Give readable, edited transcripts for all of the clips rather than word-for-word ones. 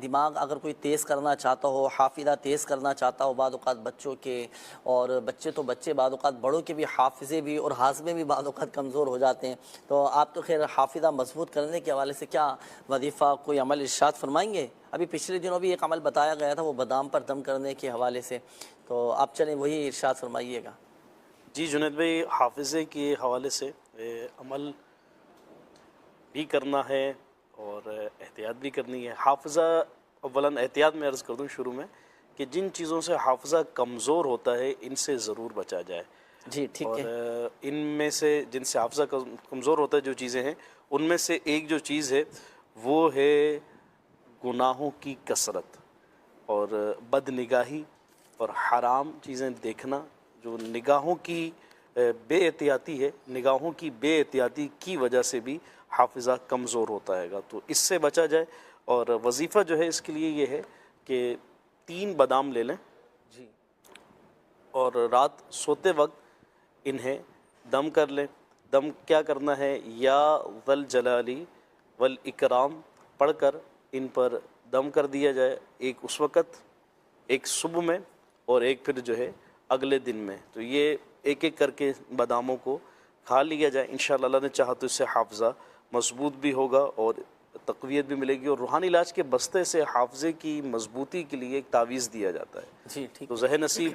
دماغ اگر کوئی تیز کرنا چاہتا ہو، حافظہ تیز کرنا چاہتا ہو بعض اوقات بچوں کے، اور بچے تو بچے بعض اوقات بڑوں کے بھی حافظے بھی اور ہاضمے بھی بعض اوقات کمزور ہو جاتے ہیں، تو آپ تو خیر حافظہ مضبوط کرنے کے حوالے سے کیا وظیفہ کوئی عمل ارشاد فرمائیں گے؟ ابھی پچھلے دنوں بھی ایک عمل بتایا گیا تھا وہ بادام پر دم کرنے کے حوالے سے، تو آپ چلیں وہی ارشاد فرمائیے گا۔ جی جنید بھائی، حافظے کے حوالے سے عمل بھی کرنا ہے اور احتیاط بھی کرنی ہے۔ حافظہ اولاً احتیاط میں عرض کر دوں شروع میں کہ جن چیزوں سے حافظہ کمزور ہوتا ہے ان سے ضرور بچا جائے، جی ٹھیک اور ہے۔ ان میں سے جن سے حافظہ کمزور ہوتا ہے جو چیزیں ہیں ان میں سے ایک جو چیز ہے وہ ہے گناہوں کی کثرت اور بد نگاہی اور حرام چیزیں دیکھنا۔ جو نگاہوں کی بے احتیاطی ہے، نگاہوں کی بے احتیاطی کی وجہ سے بھی حافظہ کمزور ہوتا ہے گا، تو اس سے بچا جائے۔ اور وظیفہ جو ہے اس کے لیے یہ ہے کہ 3 بادام لے لیں جی اور رات سوتے وقت انہیں دم کر لیں۔ دم کیا کرنا ہے؟ یا ذا الجلالی والاکرام پڑھ کر ان پر دم کر دیا جائے، ایک اس وقت، ایک صبح میں اور ایک پھر جو ہے اگلے دن میں، تو یہ ایک ایک کر کے باداموں کو کھا لیا جائے۔ انشاءاللہ اللہ نے چاہا تو اس سے حافظہ مضبوط بھی ہوگا اور تقویت بھی ملے گی۔ اور روحانی علاج کے بستے سے حافظے کی مضبوطی کے لیے ایک تعویذ دیا جاتا ہے، جی ٹھیک تو ہے۔ ذہن نصیب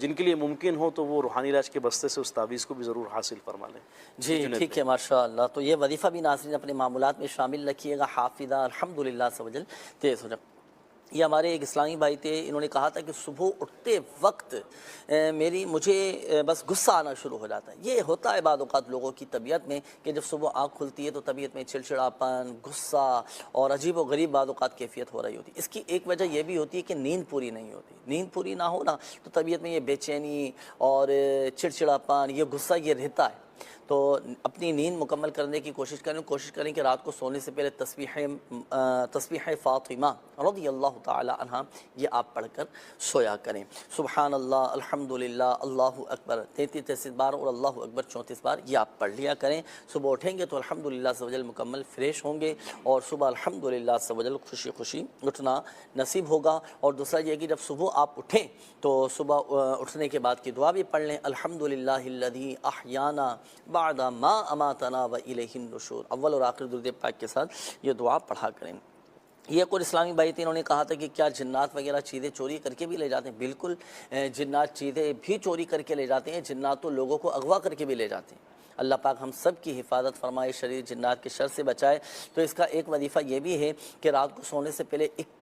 جن کے لیے ممکن ہو تو وہ روحانی علاج کے بستے سے اس تعویذ کو بھی ضرور حاصل فرما لیں۔ جی جنید ٹھیک بھائی، ہے، ماشاءاللہ، تو یہ وظیفہ بھی ناظرین اپنے معمولات میں شامل رکھیے گا، حافظہ الحمدللہ سوجل تیز ہو جائے۔ یہ ہمارے ایک اسلامی بھائی تھے، انہوں نے کہا تھا کہ صبح اٹھتے وقت مجھے بس غصہ آنا شروع ہو جاتا ہے۔ یہ ہوتا ہے بعض اوقات لوگوں کی طبیعت میں کہ جب صبح آنکھ کھلتی ہے تو طبیعت میں چڑچڑاپن، غصہ اور عجیب و غریب بعض اوقات کیفیت ہو رہی ہوتی ہے۔ اس کی ایک وجہ یہ بھی ہوتی ہے کہ نیند پوری نہیں ہوتی۔ نیند پوری نہ ہونا تو طبیعت میں یہ بے چینی اور چڑچڑاپن، یہ غصہ یہ رہتا ہے۔ تو اپنی نیند مکمل کرنے کی کوشش کریں کہ رات کو سونے سے پہلے تسبیح فاطمہ رضی اللہ تعالی عنہ یہ آپ پڑھ کر سویا کریں۔ سبحان اللہ، الحمدللہ، اللہ اکبر 33 بار اور اللہ اکبر 34 بار یہ آپ پڑھ لیا کریں۔ صبح اٹھیں گے تو الحمدللہ سوجل مکمل فریش ہوں گے اور صبح الحمدللہ سوجل خوشی خوشی اٹھنا نصیب ہوگا۔ اور دوسرا یہ کہ جب صبح آپ اٹھیں تو صبح اٹھنے کے بعد کی دعا بھی پڑھ لیں، الحمدللہ الذی احیانا بعد ما اماتنا و الیہ النشور، اول اور آخر درود پاک کے ساتھ یہ دعا پڑھا کریں۔ یہ کوئی اسلامی بھائی تھے، انہوں نے کہا تھا کہ کیا جنات وغیرہ چیزیں چوری کر کے بھی لے جاتے ہیں؟ بالکل، جنات چیزیں بھی چوری کر کے لے جاتے ہیں، جنات تو لوگوں کو اغوا کر کے بھی لے جاتے ہیں۔ اللہ پاک ہم سب کی حفاظت فرمائے، شریر جنات کے شر سے بچائے۔ تو اس کا ایک وظیفہ یہ بھی ہے کہ رات کو سونے سے پہلے